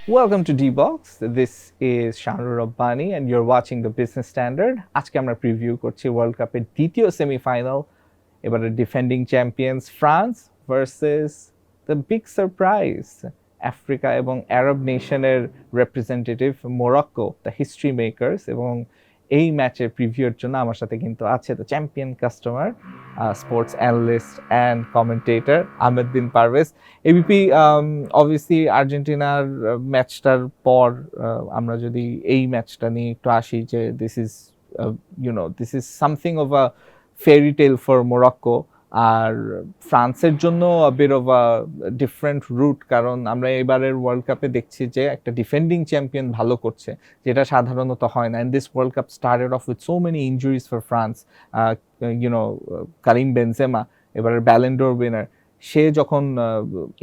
Welcome to D-Box. This is Shahrur Rabbani and you're watching the Business Standard. আজকে আমরা preview করছি world কাপের দ্বিতীয় সেমিফাইনাল। এবারে defending champions France versus the big surprise Africa এবং আরব নেশনের representative Morocco, the history makers. এবং এই ম্যাচের প্রিভিউর জন্য আমার সাথে কিন্তু আছে the champion customer, sports analyst and commentator Ahmed bin Parvez. ABP, obviously আর্জেন্টিনার ম্যাচটার পর আমরা যদি এই ম্যাচটা নিয়ে একটু আসি, যে this is something of a fairy tale for Morocco. আর ফ্রান্সের জন্য bit of a different route, কারণ আমরা এবারের ওয়ার্ল্ড কাপে দেখছি যে একটা ডিফেন্ডিং চ্যাম্পিয়ন ভালো করছে, যেটা সাধারণত হয় না। And this World Cup started off with so many injuries for France. Karim Benzema, এবারের ব্যালন ডোর উইনার, সে যখন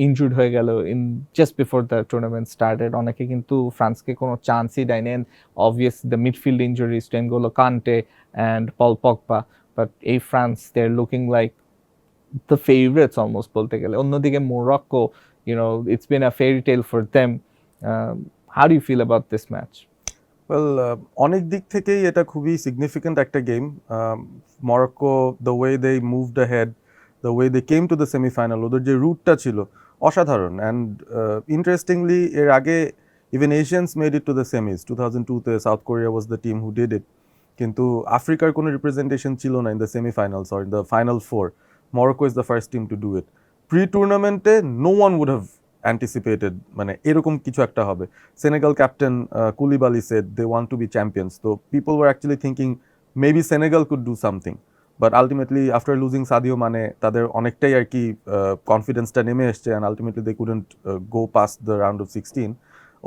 ইনজুর্ড হয়ে গেল in just before the tournament started, অনেকে কিন্তু ফ্রান্সকে কোনো চান্সই দেয়নি। And obvious the midfield injuries, N'Golo Kante and Paul Pogba, but এই France they are looking like the favorites almost bolte gele. Onnodike Morocco, it's been a fairy tale for them. How do you feel about this match? Well, অনেক দিক থেকেই এটা খুবই significant একটা game. Morocco, the way they moved ahead, the way they came to the semifinal, ওদের যে রুটটা ছিল অসাধারণ। অ্যান্ড ইন্টারেস্টিংলি এর আগে even Asians made it to the semis. 2002-তে South Korea was the team who did it, কিন্তু আফ্রিকার কোনো রিপ্রেজেন্টেশন ছিল না in the semifinals or in the final four. Morocco is the first team to do it. Pre-tournament, no one would have anticipated মানে এরকম কিছু একটা হবে। Senegal captain Koulibaly said they want to be champions. So people were actually thinking maybe Senegal could do something. But ultimately, after losing Sadio Mane, তাদের অনেকটাই আর কি কনফিডেন্সটা নেমে এসছে, and ultimately they couldn't go past the round of 16.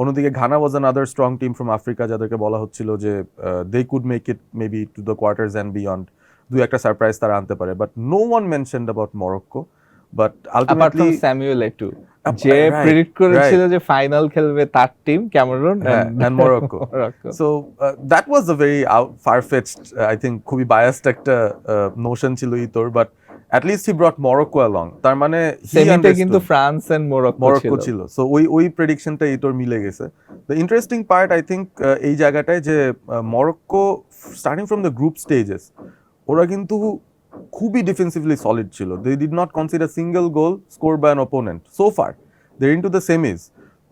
অন্যদিকে Ghana was another strong team from Africa, যাদেরকে বলা হচ্ছিল যে they could make it maybe to the quarters and beyond. দুই একটা সারপ্রাইজ তারা আনতে পারে, but no one mentioned about Morocco. But ultimately Samuel Eto'o, যে প্রেডিক্ট করেছিল যে ফাইনাল খেলবে তার team Cameroon and Morocco. So that was a very far fetched, I think খুবই বায়াসড একটা নোশন ছিল ইতোর, but at least he brought Morocco along. তার মানে সেমিতে কিন্তু ফ্রান্স এন্ড মরক্কো ছিল। সো ওই প্রেডিকশনটা ইতোর মিলে গেছে। The interesting part I think এই জায়গাটায় যে Morocco starting from the group stages ওরা কিন্তু খুবই ডিফেন্সিভলি সলিড ছিল। They did not consider single goal score by an opponent so far. They in to the semis.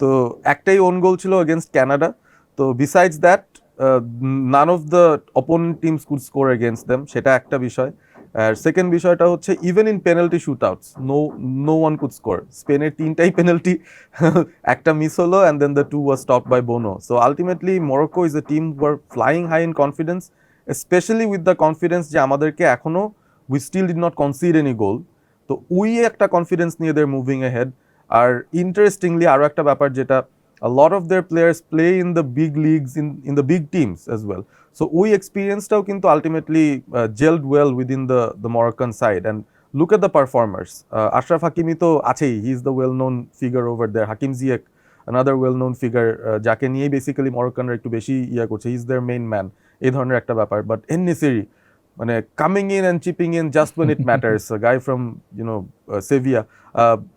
তো একটাই ওন গোল ছিল এগেনস্ট ক্যানাডা। তো besides that none of the opponent teams could score against them, সেটা একটা বিষয়। আর second বিষয়টা হচ্ছে even in penalty shootouts no one could score. স্পেনের 3টাই পেনাল্টি, একটা মিস হলো and then the 2 was stopped by Bono. So ultimately Morocco is a team who are flying high in confidence, especially with the confidence যে আমাদেরকে এখনো we still did not concede any goal. তো ওই একটা confidence নিয়ে they're moving ahead. আর interestingly আরও একটা ব্যাপার, যেটা a lot of their players play in the big leagues, in the big teams as well. So ওই এক্সপিরিয়েন্সটাও কিন্তু ultimately gelled well within the Moroccan side. And look at the performers. Ashraf Hakimi তো আছেই, he is the well known figure over there. Hakim জিয়েক, another well known figure, যাকে নিয়ে basically মরক্কানরা একটু বেশি করছে, he is their main man. এই ধরনের একটা ব্যাপার। বাট এননেসেরি, মানে coming in and chipping in just when it matters. Guy from Sevilla,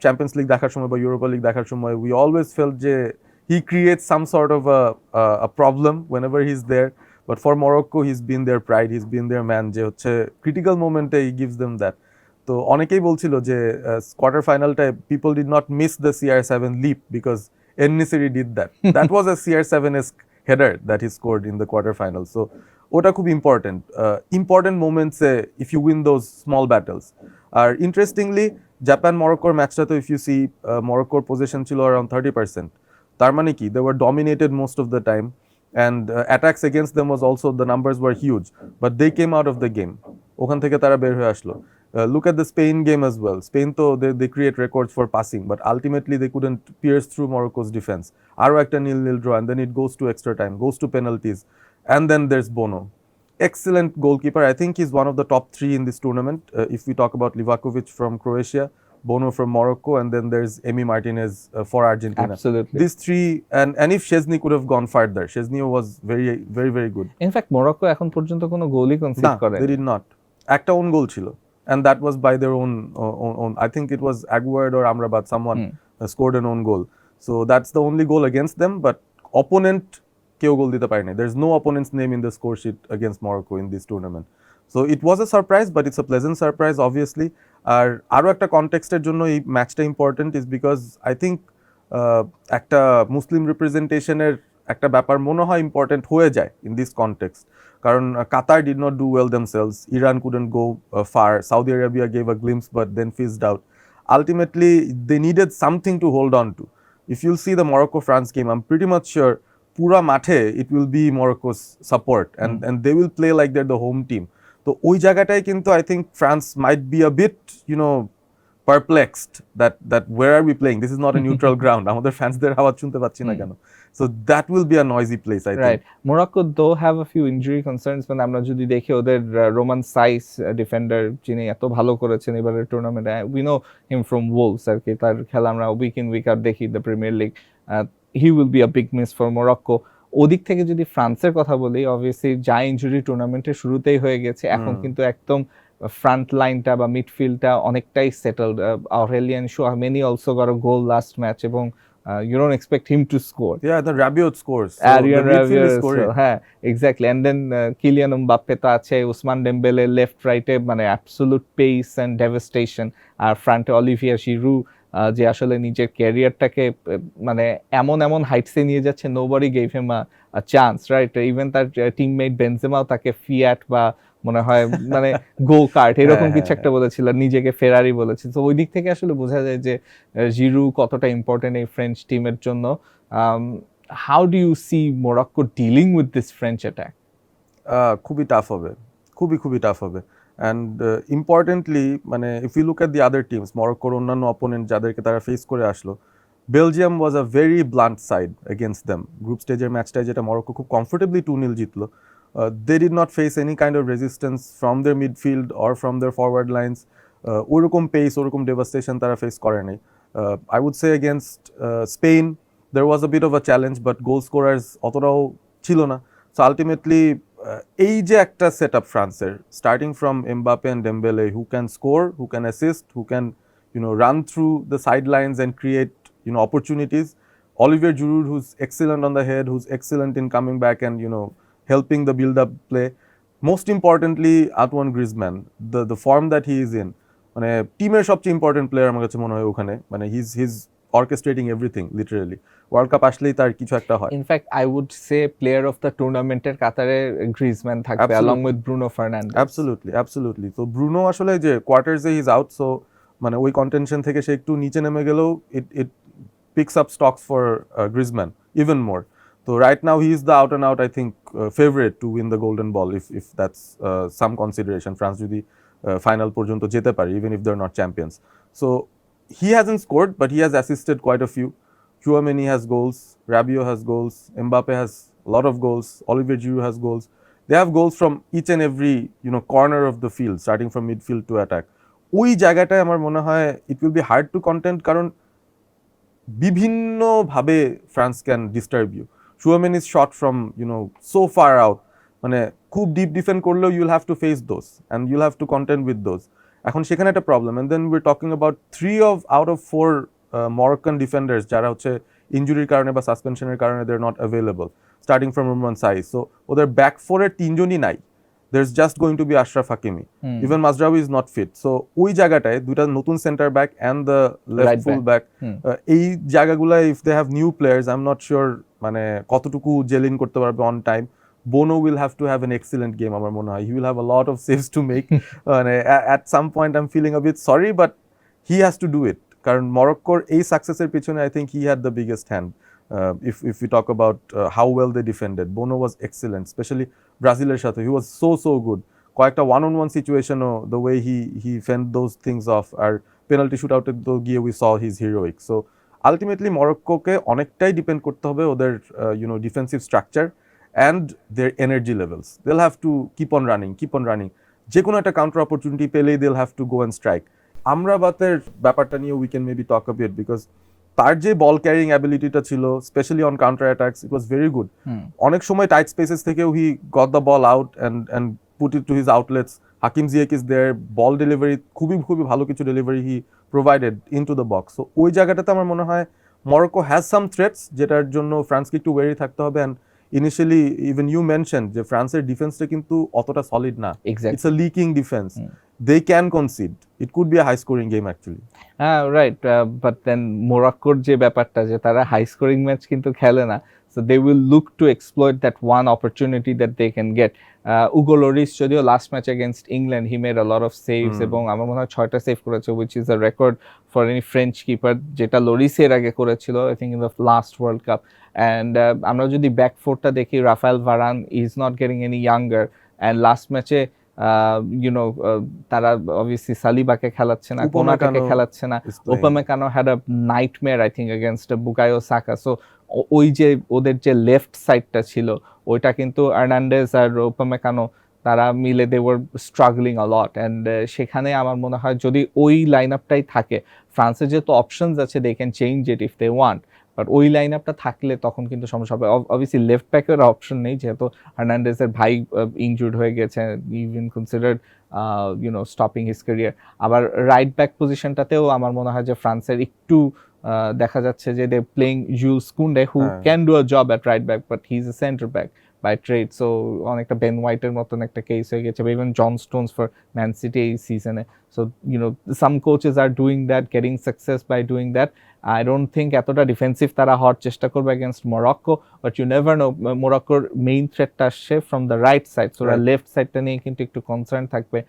Champions League দেখার সময় বা ইউরোপা লিগ দেখার সময় উই অলওয়েজ ফেল্ট যে he creates some sort of a problem whenever he is there. But for Morocco he is been their pride, he is been their man, যে হচ্ছে critical মোমেন্টে he gives them that. তো অনেকেই বলছিল যে quarter ফাইনালটায় people did not miss the CR7 leap because En Nesyri did that. That was a CR7-esque header that he scored in the quarterfinals. So ওটা খুব ইম্পর্টেন্ট মোমেন্টসে if you win those small battles. আর interestingly Japan মরক্কোর ম্যাচটা তো if you see, মরক্কোর possession ছিল around 30%। তার মানে কি, they were dominated most of the time and attacks against them was also, the numbers were huge, but they came out of the game. ওখান থেকে তারা বের হয়ে আসলো। Look at the Spain game as well. Spain তো they create records for passing, but ultimately they couldn't pierce through Morocco's defense. আরও একটা 0-0 draw, and then it goes to extra time, goes to penalties, and then there's Bono. Excellent goalkeeper. I think he's one of the top 3 in this tournament. If we talk about Livakovic from Croatia, Bono from Morocco, and then there's Emi Martinez for Argentina. Absolutely. These 3, and if Szczesny could have gone further, Szczesny was very, very, very good. In fact, Morocco এখন পর্যন্ত কোনো গোলই concede করে না। They did not. একটা on goal ছিল, and that was by their own. I think it was Aguerd or Amrabat, someone scored an own goal. So that's the only goal against them, but opponent কেউ গোল দিতে পারেনি. There's no opponent's name in the score sheet against Morocco in this tournament. So it was a surprise, but it's a pleasant surprise obviously. আর আরো একটা কনটেক্সটের জন্য এই ম্যাচটা important is because I think একটা মুসলিম রিপ্রেজেন্টেশনের একটা ব্যাপার মনে হয় ইম্পর্টেন্ট হয়ে যায় ইন দিস কনটেক্সট, কারণ Qatar did not do well themselves, Iran couldn't go far, Saudi Arabia gave a glimpse but then fizzed out. Ultimately they needed something to hold on to. If you'll see the Morocco-France game, I'm pretty much sure pura mathe it will be Morocco's support, and they will play like they're the home team. So ওই জায়গাটায় কিন্তু I think France might be a bit, perplexed that where are we playing? This is not a neutral ground. আমাদের ফ্যান্সদের আওয়াজ শুনতে পাচ্ছি না কেন? So that will be a noisy place, I think. Right. Morocco though have a few injury concerns, মানে আমরা যদি দেখি ওদের রোমান সাইস ডিফেন্ডার যিনি এত ভালো করেছেন এবারের টুর্নামেন্টে, we know him from Wolves আর কি, তার খেলা আমরা উইক ইন উইক আউট দেখি the premier league. He will be a big miss for Morocco. ওদিক থেকে যদি ফ্রান্সের কথা বলি, অবভিয়াসলি যা ইনজুরি টুর্নামেন্টের শুরুতেই হয়ে গেছে, এখন কিন্তু একদম ফ্রন্ট লাইনটা বা মিডফিল্ডটা অনেকটাই settled. আউরেলিয়ান Chouameni also got a goal last match এবং you don't expect him to score. Yeah, the Rabiot scores. So Arian the midfield is Rabiot, scoring. হ্যাঁ exactly. And then Kylian Mbappe তো আছে, Ousmane Dembele left রাইটে, মানে absolute pace and devastation. আর ফ্রন্টে Olivier zero যে আসলে নিজের ক্যারিয়ারটাকে মানে এমন হাইটসে নিয়ে যাচ্ছে, nobody gave him a chance, right? Even তার টিমমেট বেনজেমাও তাকে ফিয়াট বা মনে হয় মানে গো কার্ট এরকম কিছু একটা বলেছিল, নিজেকে ফেরারি বলেছে. তো ওই দিক থেকে আসলে বোঝা যায় যে জিরু কতটা ইম্পর্টেন্ট এই ফ্রেঞ্চ টিমের জন্য. How do you see Morocco dealing with this French attack? খুবই টাফ হবে, খুবই টাফ হবে. অ্যান্ড ইম্পর্টেন্টলি মানে if you look at the other teams, মরক্কোর অন্যান্য অপোনেন্ট যাদেরকে তারা ফেস করে আসলো, Belgium was a very blunt side against them. Group স্টেজের ম্যাচটায় যেটা মরক্কো খুব কমফোর্টেবলি 2-0 জিতলো, they did not face any kind of resistance from their midfield or from their forward lines. ওরকম পেস, ওরকম ডেভাস্টেশন তারা ফেস করে নাই. I would say against Spain there was a bit of a challenge, but goal scorers অতটাও ছিল না. So ultimately এই যে একটা সেটআপ ফ্রান্সের, starting from Mbappe and Dembele, who can score, who can assist, who can run through the sidelines and create opportunities. Olivier Giroud, who's excellent on the head, who's excellent in coming back and helping the build-up play. Most importantly, Antoine Griezmann, the form that he is in, মানে টিমের সবচেয়ে important player আমার কাছে মনে হয় ওখানে. মানে he's orchestrating everything literally. World Cup আসলেই তার কিছু একটা হয়. In fact I would say player of the টুর্নামেন্টের কাতারে গ্রিজম্যান থাকবে along with Bruno Fernandes. Absolutely. তো ব্রুনো আসলে যে কোয়ার্টার্সে হি ইজ আউট, সো মানে ওই কন্টেনশন থেকে সে একটু নিচে নেমে গেলেও it picks up stocks for Griezmann even more. So right now he is the out and out, I think, favorite to win the golden ball if that's some consideration. France যদি final পর্যন্ত যেতে পারে, even if they're not champions. So he hasn't scored, but he has assisted quite a few. Chouameni has goals, Rabiot has goals, Mbappe has a lot of goals, Olivier Giroud has goals. They have goals from each and every corner of the field, starting from midfield to attack. ওই জায়গাটায় আমার মনে হয় it will be hard to contend, কারণ বিভিন্নভাবে France can disturb you. Chouameni's shot from so far out, মানে খুব deep defend করলেও you'll have to face those and you'll have to content with those. এখন সেখানে একটা problem. And then we're talking about 3 out of 4 Moroccan defenders যারা হচ্ছে ইঞ্জুরির কারণে বা সাসপেনশনের কারণে they are not available, starting from Romain Saiss. So ওদের ব্যাক ফোরের 3 জনই নাই. There's just going to be Ashraf Hakimi. Even Mazraoui is not fit. So ওই জায়গাটায় দুইটা নতুন centre back and the left full back, এই জায়গাগুলোয় if they have new players, I'm not sure মানে কতটুকু জেলিন করতে পারবে on time. Bono will have to have an excellent game আমার মনে হয়. He will have a lot of saves to make. At some point I'm feeling a bit sorry, but he has to do it. কারণ মরক্কোর এই সাকসেসের পিছনে I think he had the biggest hand. If we talk about how well they defended, Bono was excellent, especially Brazil's সাথে. He was so good. কয়েকটা one-on-one situation, the way he fend those things off, R penalty shootout তো গিয়ে we saw his heroic. So ultimately মরক্কোকে অনেকটাই depend করতে হবে ওদের defensive structure and their energy levels. They'll have to keep on running. যে কোনো একটা counter opportunity পেলেই they'll have to go and strike. আমরাবাতের ব্যাপারটা নিয়ে we can maybe talk a bit, because তার যে বল ক্যারিং অ্যাবিলিটিটা ছিল, specially on counter attacks, it was very good. অনেক সময় টাইট স্পেসেস থেকেও he got the ball out and put it to his outlets. Hakim Ziyech is there, ball delivery খুবই ভালো কিছু delivery he provided in to the box. So ওই জায়গাটাতে আমার মনে হয় মরক্কো হ্যাজ সাম থ্রেটস যেটার জন্য ফ্রান্সকে একটু ওয়েরি থাকতে হবে। And initially even you mention যে ফ্রান্সের ডিফেন্সটা কিন্তু অতটা সলিড না, it's a leaking defence, they can concede, it could be a high scoring game actually. হ্যাঁ রাইট, বাট দেন মোরাক্কোর যে ব্যাপারটা যে তারা হাই স্কোরিং ম্যাচ কিন্তু খেলে না, so they will look to exploit that one opportunity that they can get. Hugo Lloris যদিও last match against England he made a lot of saves এবং আমার মনে হয় 6টা সেভ করেছে, which is a record for any French keeper, যেটা লরিসের আগে করেছিল I think in the last World Cup. And আমরা যদি ব্যাক ফোরটা দেখি, Raphael Varane is not getting any younger, and last ম্যাচে তারা অবভিয়াসলি সালিবাকে খেলাচ্ছে না, কোনাটাকে খেলাচ্ছে না, Upamecano had a nightmare I think against Bukayo Saka. So ওই যে ওদের যে লেফট সাইডটা ছিল ওইটা কিন্তু আর্নান্ডেজ আর ওপামেকানো তারা মিলে they were struggling a lot, and সেখানে আমার মনে হয় যদি ওই লাইন আপটাই থাকে, ফ্রান্সের যেহেতু অপশনস আছে they can change it if they want, but ওই লাইন আপটা থাকলে তখন কিন্তু সমস্যা হবে। অবভিয়াসলি লেফট ব্যাকের অপশন নেই যেহেতু হার্নান্ডেজের ভাই ইনজুর্ড হয়ে গেছে, even considered stopping his career. আবার রাইট ব্যাক পজিশনটাতেও আমার মনে হয় যে ফ্রান্সের একটু দেখা যাচ্ছে যে they playing Jules Kounde who can do a job at right back, but he is a centre back by trade, so অনেকটা বেন হোয়াইটের মতন একটা কেস হয়ে গেছে, বা even John Stones for Man City এই সিজনে। So, some coaches are doing that, getting success by doing that. I don't think এতটা ডিফেন্সিভ তারা হওয়ার চেষ্টা করবে against Morocco, but you never know, মোরক্কোর মেইন থ্রেটটা আসছে from the right side, so ওরা লেফট সাইডটা নিয়ে কিন্তু একটু কনসার্ন থাকবে।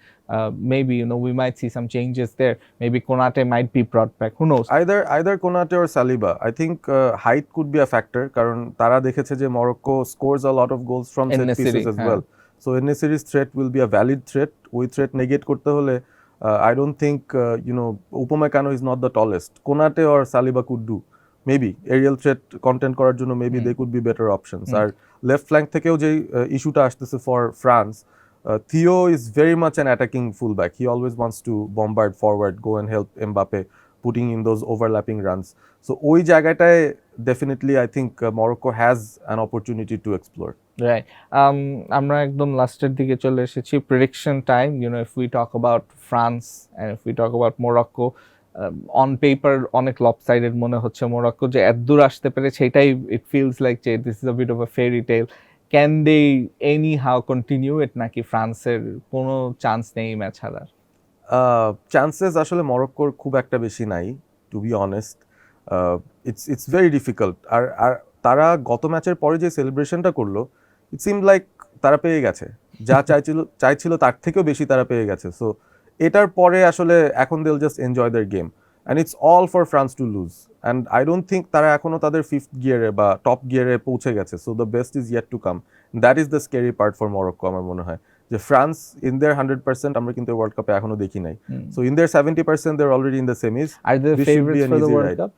Maybe we might see some changes there, maybe Konate might be brought back, who knows. Either Konate or Saliba. I think height could be a factor কারণ তারা দেখেছে যে Morocco scores a lot of goals from set pieces as well, so Enesiri's threat will be a valid threat. ওই threat negate করতে হলে I don't think Upamecano is not the tallest. Konate or Saliba could do. Maybe aerial threat content করার জন্য maybe they could be better options. R left flank থেকেও যে ইস্যুটা আসতেছে for France, Theo is very much an attacking fullback. He always wants to bombard forward, go and help Mbappe, putting in those overlapping runs. So ওই জায়গাটায় definitely I think Morocco has an opportunity to explore. Right. আমরা একদম লাস্টের দিকে চলে এসেছি, prediction time. if we talk about France and if we talk about Morocco, on paper অনেক লপসাইডেড মনে হচ্ছে মোরক্কো যে এত দূর আসতে পেরেছে, এটাই it feels like যে this is a bit of a fairy tale. Can they anyhow continue it, নাকি ফ্রান্সের কোনো চান্স নেই ম্যাচ হারার? চান্সেস আসলে মরক্কোর খুব একটা বেশি নাই, to be honest. It's very difficult. আর তারা গত ম্যাচের পরে যে সেলিব্রেশনটা করলো, ইট সিম লাইক তারা পেয়ে গেছে, যা চাইছিল তার থেকেও বেশি তারা পেয়ে গেছে। সো এটার পরে আসলে এখন they will just enjoy their game, and it's all for France to lose. And I don't think তারা এখনো তাদের ফিফথ গিয়ারে বা টপ গিয়ারে পৌঁছে গেছে। So the best is yet to come, that is the scary part for Morocco. আমার মনে হয় যে ফ্রান্স ইন দেয়ার 100% আমরা কিন্তু ওয়ার্ল্ড কাপে এখনো দেখি নাই। So in their 70% they are already in the semis. আর the favourites for the World Cup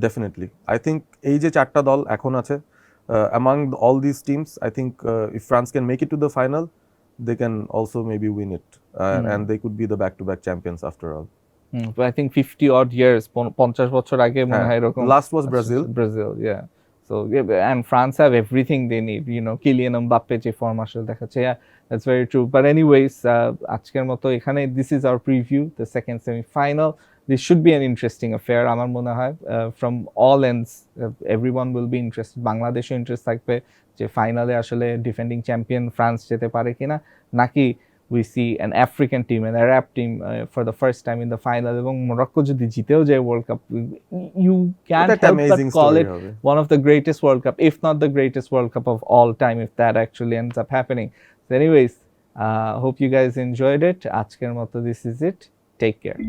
definitely I think এই যে 4টা দল এখন আছে, among all these teams, I think if France can make it to the final, they can also maybe win it, and they could be the back-to-back champions after all. But I think 50 odd years, 50 বছর আগে মনে হয় এরকম। Last was Brazil, yeah. So yeah, and France have everything they need, Kylian Mbappe যে form আসলে দেখাচ্ছে, yeah, that's very true. But anyways, আজকের মতো এখানে this is our preview, the second semi-final. This should be an interesting affair, আমার মনে হয়, from all ends, everyone will be interested. বাংলাদেশও ইন্টারেস্ট থাকবে যে ফাইনালে আসলে ডিফেন্ডিং চ্যাম্পিয়ন ফ্রান্স যেতে পারে কিনা, নাকি we see an African team, an Arab team for the first time in the final, এবং মরক্কো যদি জিতেও যায় world cup, you can't help but call it one of the greatest World Cup, if not the greatest World Cup of all time, if that actually ends up happening. So anyways, hope you guys enjoyed it. আজকের মতো this is it. Take care.